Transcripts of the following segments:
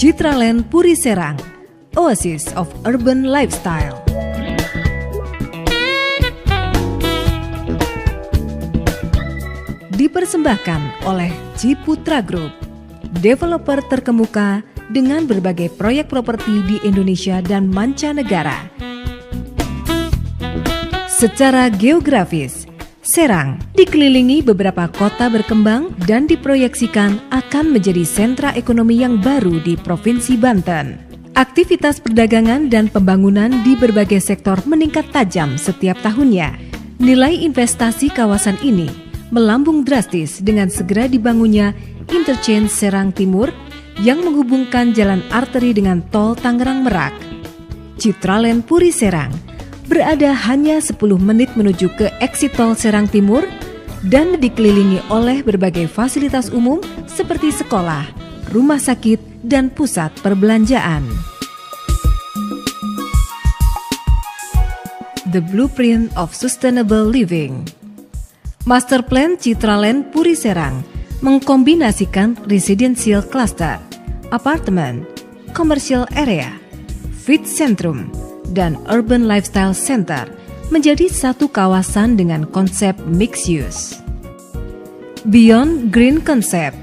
Citraland Puri Serang, Oasis of Urban Lifestyle. Dipersembahkan oleh Ciputra Group, developer terkemuka dengan berbagai proyek properti di Indonesia dan mancanegara. Secara geografis, Serang dikelilingi beberapa kota berkembang dan diproyeksikan akan menjadi sentra ekonomi yang baru di Provinsi Banten. Aktivitas perdagangan dan pembangunan di berbagai sektor meningkat tajam setiap tahunnya. Nilai investasi kawasan ini melambung drastis dengan segera dibangunnya Interchange Serang Timur yang menghubungkan jalan arteri dengan tol Tangerang Merak. Citraland Puri Serang berada hanya 10 menit menuju ke exit tol Serang Timur dan dikelilingi oleh berbagai fasilitas umum seperti sekolah, rumah sakit, dan pusat perbelanjaan. The Blueprint of Sustainable Living. Master Plan Citraland Puri Serang mengkombinasikan residential cluster, apartemen, commercial area, fit centrum, dan urban lifestyle center menjadi satu kawasan dengan konsep mixed use. Beyond Green Concept,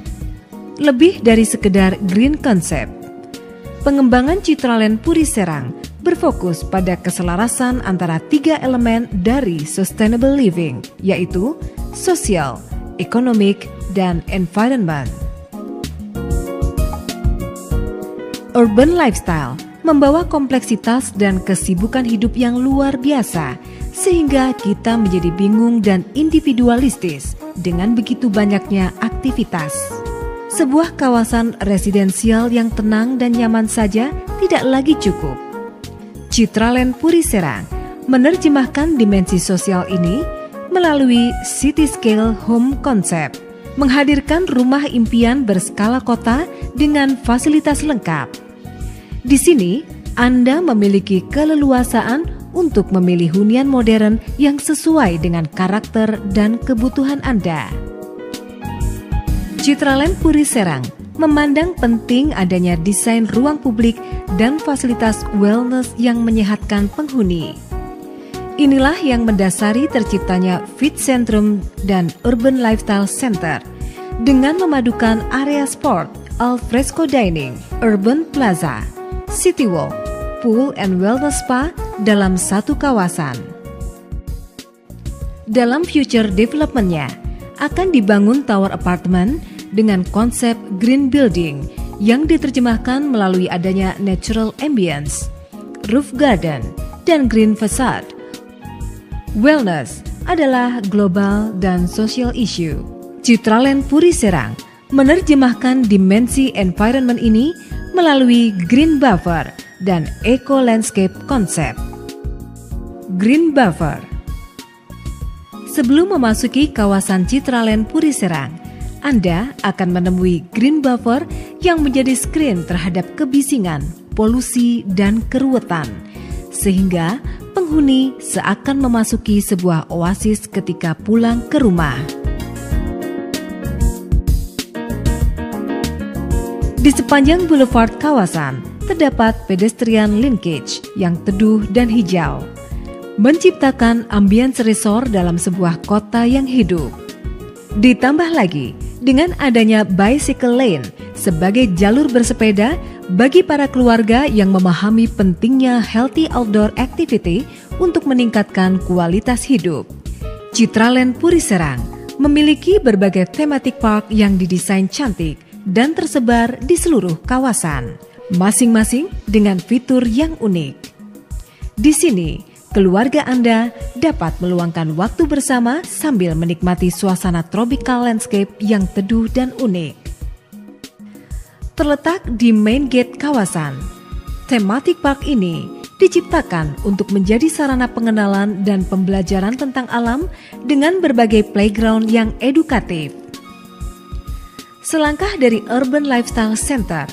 lebih dari sekedar green concept, pengembangan Citraland Puri Serang berfokus pada keselarasan antara 3 elemen dari sustainable living, yaitu social, economic, dan environment. Urban lifestyle membawa kompleksitas dan kesibukan hidup yang luar biasa, sehingga kita menjadi bingung dan individualistis dengan begitu banyaknya aktivitas. Sebuah kawasan residensial yang tenang dan nyaman saja tidak lagi cukup. Citraland Puri Serang menerjemahkan dimensi sosial ini melalui city scale home concept, menghadirkan rumah impian berskala kota dengan fasilitas lengkap. Di sini, Anda memiliki keleluasaan untuk memilih hunian modern yang sesuai dengan karakter dan kebutuhan Anda. Citraland Puri Serang memandang penting adanya desain ruang publik dan fasilitas wellness yang menyehatkan penghuni. Inilah yang mendasari terciptanya Fit Centrum dan Urban Lifestyle Center dengan memadukan area sport, alfresco dining, urban plaza, city walk, pool and wellness spa dalam satu kawasan. Dalam future development-nya akan dibangun tower apartemen dengan konsep green building yang diterjemahkan melalui adanya natural ambience, roof garden, dan green facade. Wellness adalah global dan social issue. Citraland Puri Serang menerjemahkan dimensi environment ini melalui green buffer dan eco landscape konsep. Green buffer. Sebelum memasuki kawasan Citraland Puri Serang, Anda akan menemui green buffer yang menjadi screen terhadap kebisingan, polusi, dan keruwetan, sehingga penghuni seakan memasuki sebuah oasis ketika pulang ke rumah. Di sepanjang boulevard kawasan, terdapat pedestrian linkage yang teduh dan hijau, menciptakan ambience resort dalam sebuah kota yang hidup. Ditambah lagi, dengan adanya bicycle lane sebagai jalur bersepeda bagi para keluarga yang memahami pentingnya healthy outdoor activity untuk meningkatkan kualitas hidup. Citraland Puri Serang memiliki berbagai thematic park yang didesain cantik dan tersebar di seluruh kawasan, masing-masing dengan fitur yang unik. Di sini, keluarga Anda dapat meluangkan waktu bersama sambil menikmati suasana tropical landscape yang teduh dan unik. Terletak di main gate kawasan, thematic park ini diciptakan untuk menjadi sarana pengenalan dan pembelajaran tentang alam dengan berbagai playground yang edukatif. Selangkah dari Urban Lifestyle Center,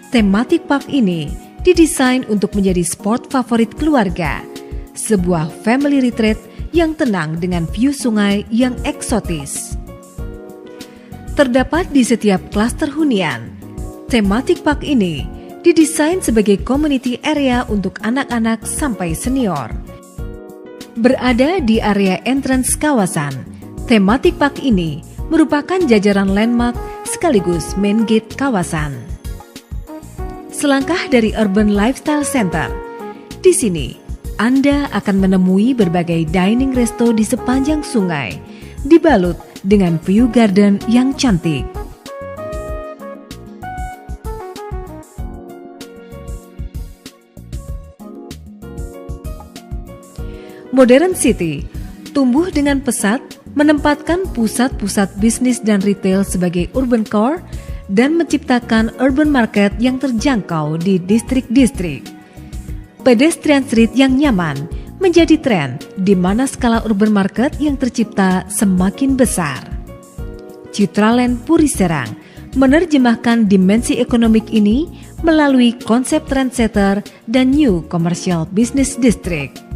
thematic park ini didesain untuk menjadi spot favorit keluarga, sebuah family retreat yang tenang dengan view sungai yang eksotis. Terdapat di setiap klaster hunian. Thematic park ini didesain sebagai community area untuk anak-anak sampai senior. Berada di area entrance kawasan, thematic park ini merupakan jajaran landmark sekaligus main gate kawasan. Selangkah dari Urban Lifestyle Center, di sini Anda akan menemui berbagai dining resto di sepanjang sungai, dibalut dengan view garden yang cantik. Modern City tumbuh dengan pesat, menempatkan pusat-pusat bisnis dan retail sebagai urban core dan menciptakan urban market yang terjangkau di distrik-distrik. Pedestrian street yang nyaman menjadi tren di mana skala urban market yang tercipta semakin besar. Citraland Puri Serang menerjemahkan dimensi ekonomik ini melalui konsep trendsetter dan new commercial business district.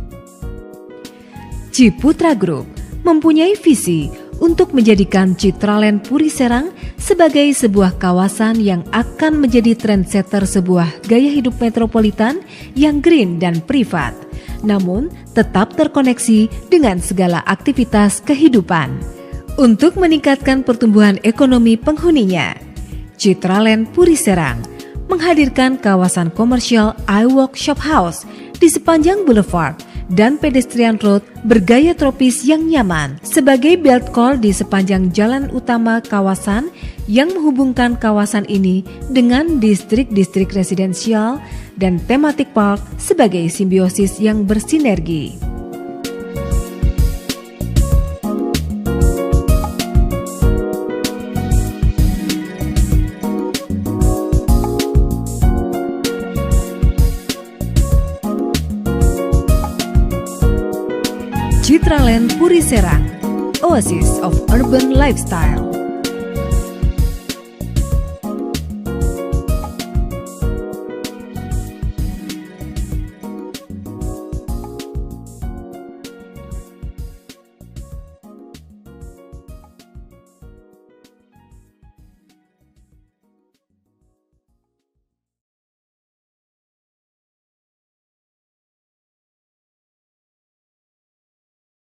Ciputra Group mempunyai visi untuk menjadikan Citraland Puri Serang sebagai sebuah kawasan yang akan menjadi trendsetter sebuah gaya hidup metropolitan yang green dan privat, namun tetap terkoneksi dengan segala aktivitas kehidupan. Untuk meningkatkan pertumbuhan ekonomi penghuninya, Citraland Puri Serang menghadirkan kawasan komersial iWalk Shop House di sepanjang boulevard dan pedestrian road bergaya tropis yang nyaman sebagai belt core di sepanjang jalan utama kawasan yang menghubungkan kawasan ini dengan distrik-distrik residensial dan thematic park sebagai simbiosis yang bersinergi. Citraland Puri Serang, Oasis of Urban Lifestyle.